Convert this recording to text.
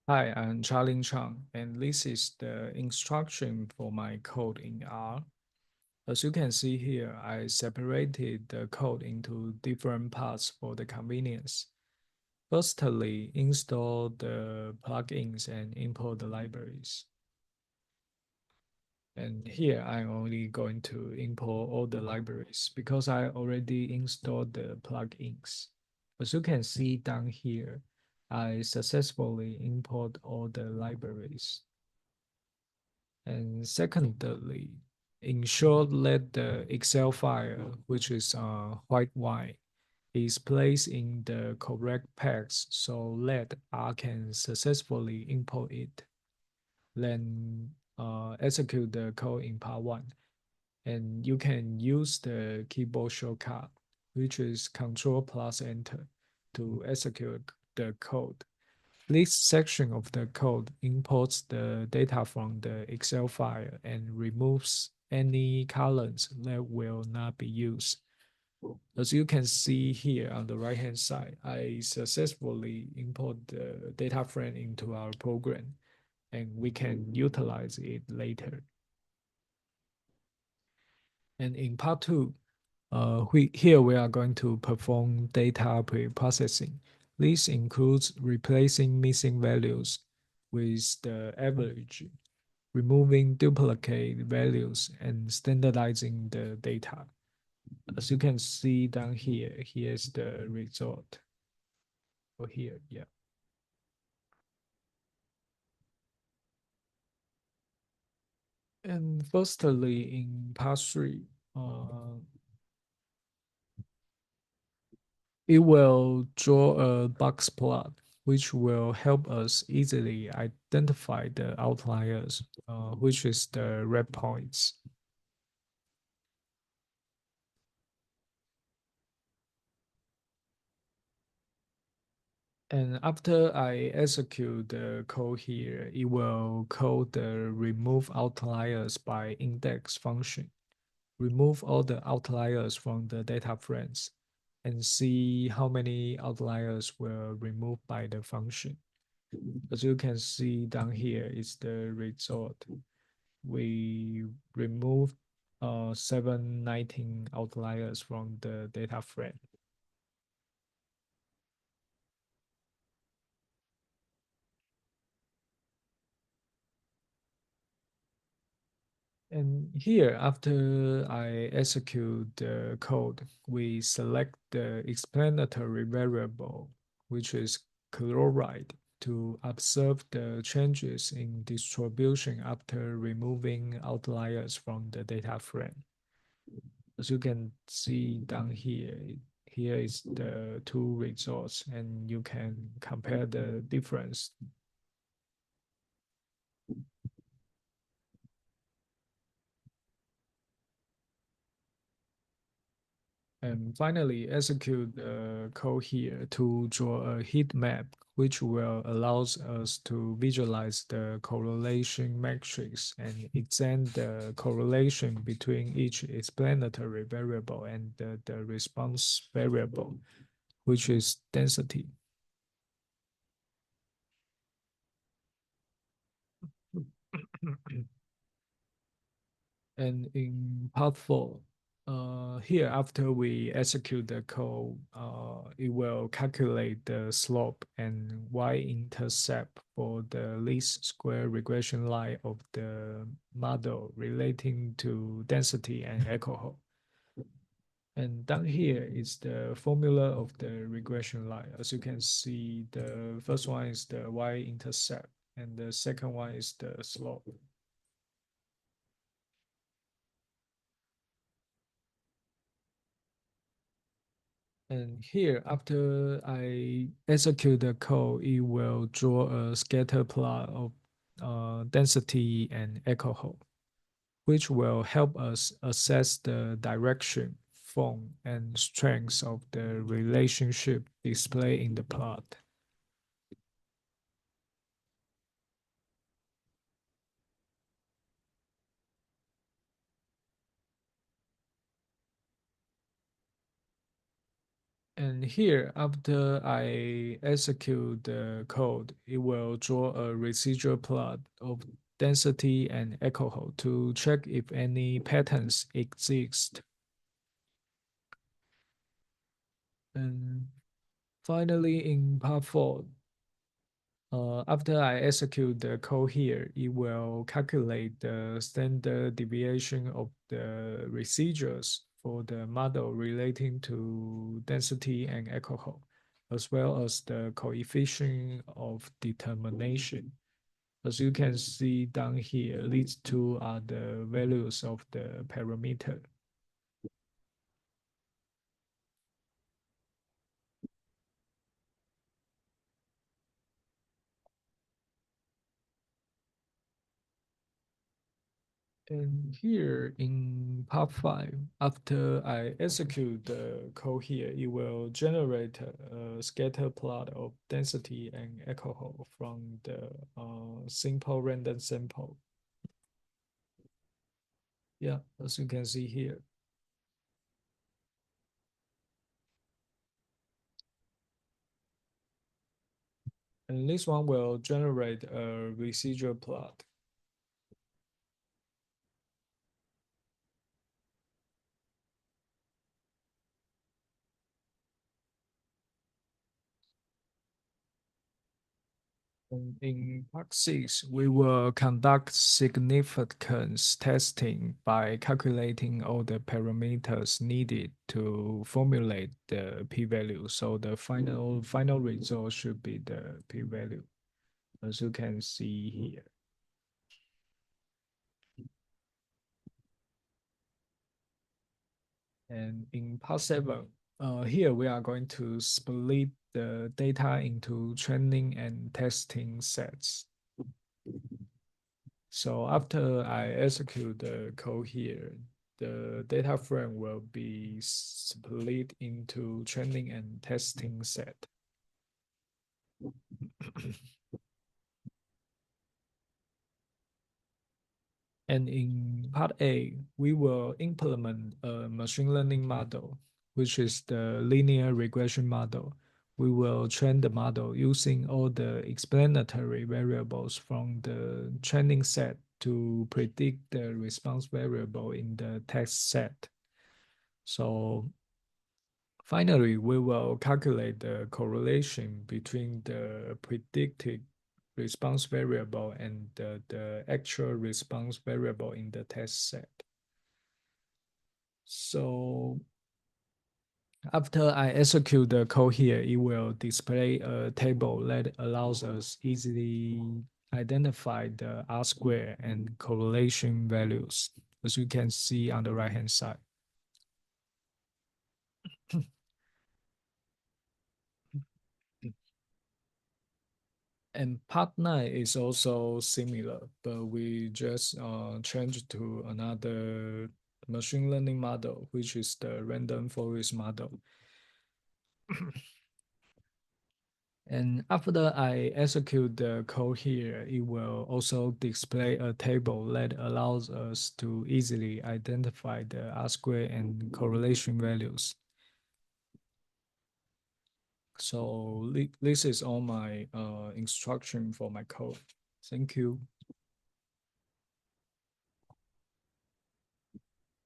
Hi, I'm Chia Lin Chang, and this is the instruction for my code in R. As you can see here, I separated the code into different parts for the convenience. Firstly, install the plugins and import the libraries. And here I'm only going to import all the libraries because I already installed the plugins. As you can see down here, I successfully import all the libraries. And secondly, ensure that the Excel file, which is white wine, is placed in the correct paths so that I can successfully import it. Then execute the code in part one. And you can use the keyboard shortcut, which is Control plus Enter, to execute the code. This section of the code imports the data from the Excel file and removes any columns that will not be used. As you can see here on the right hand side, I successfully import the data frame into our program and we can utilize it later. And in part two, here we are going to perform data pre-processing. This includes replacing missing values with the average, removing duplicate values, and standardizing the data. As you can see down here, here's the result. Or here, yeah. And firstly, in part three, it will draw a box plot, which will help us easily identify the outliers, which is the red points. And after I execute the code here, it will call the remove outliers by index function. Remove all the outliers from the data frames and see how many outliers were removed by the function. As you can see down here is the result. We removed 719 outliers from the data frame. And here, after I execute the code, we select the explanatory variable, which is chloride, to observe the changes in distribution after removing outliers from the data frame. As you can see down here, here is the two results, and you can compare the difference. And finally, execute the code here to draw a heat map, which will allows us to visualize the correlation matrix and examine the correlation between each explanatory variable and the response variable, which is density. And in part four, here after we execute the code, it will calculate the slope and y-intercept for the least square regression line of the model relating to density and alcohol. And down here is the formula of the regression line. As you can see, the first one is the y-intercept, and the second one is the slope. And here, after I execute the code, it will draw a scatter plot of density and alcohol, which will help us assess the direction, form, and strength of the relationship displayed in the plot. And here, after I execute the code, it will draw a residual plot of density and alcohol to check if any patterns exist. And finally, in part 4, after I execute the code here, it will calculate the standard deviation of the residuals for the model relating to density and alcohol, as well as the coefficient of determination. As you can see down here, these two are the values of the parameter. And here in part 5, after I execute the code here, it will generate a scatter plot of density and alcohol from the simple random sample. Yeah, as you can see here. And this one will generate a residual plot. And in part 6, we will conduct significance testing by calculating all the parameters needed to formulate the p-value. So the final result should be the p-value, as you can see here. And in part 7, here we are going to split the data into training and testing sets. So after I execute the code here, the data frame will be split into training and testing set. And in part A, we will implement a machine learning model, which is the linear regression model. We will train the model using all the explanatory variables from the training set to predict the response variable in the test set. So finally, we will calculate the correlation between the predicted response variable and the actual response variable in the test set. So after I execute the code here, it will display a table that allows us easily identify the R square and correlation values, as you can see on the right-hand side. And part 9 is also similar, but we just changed to another machine learning model, which is the random forest model. And after I execute the code here, it will also display a table that allows us to easily identify the R square and correlation values. So this is all my instruction for my code. Thank you.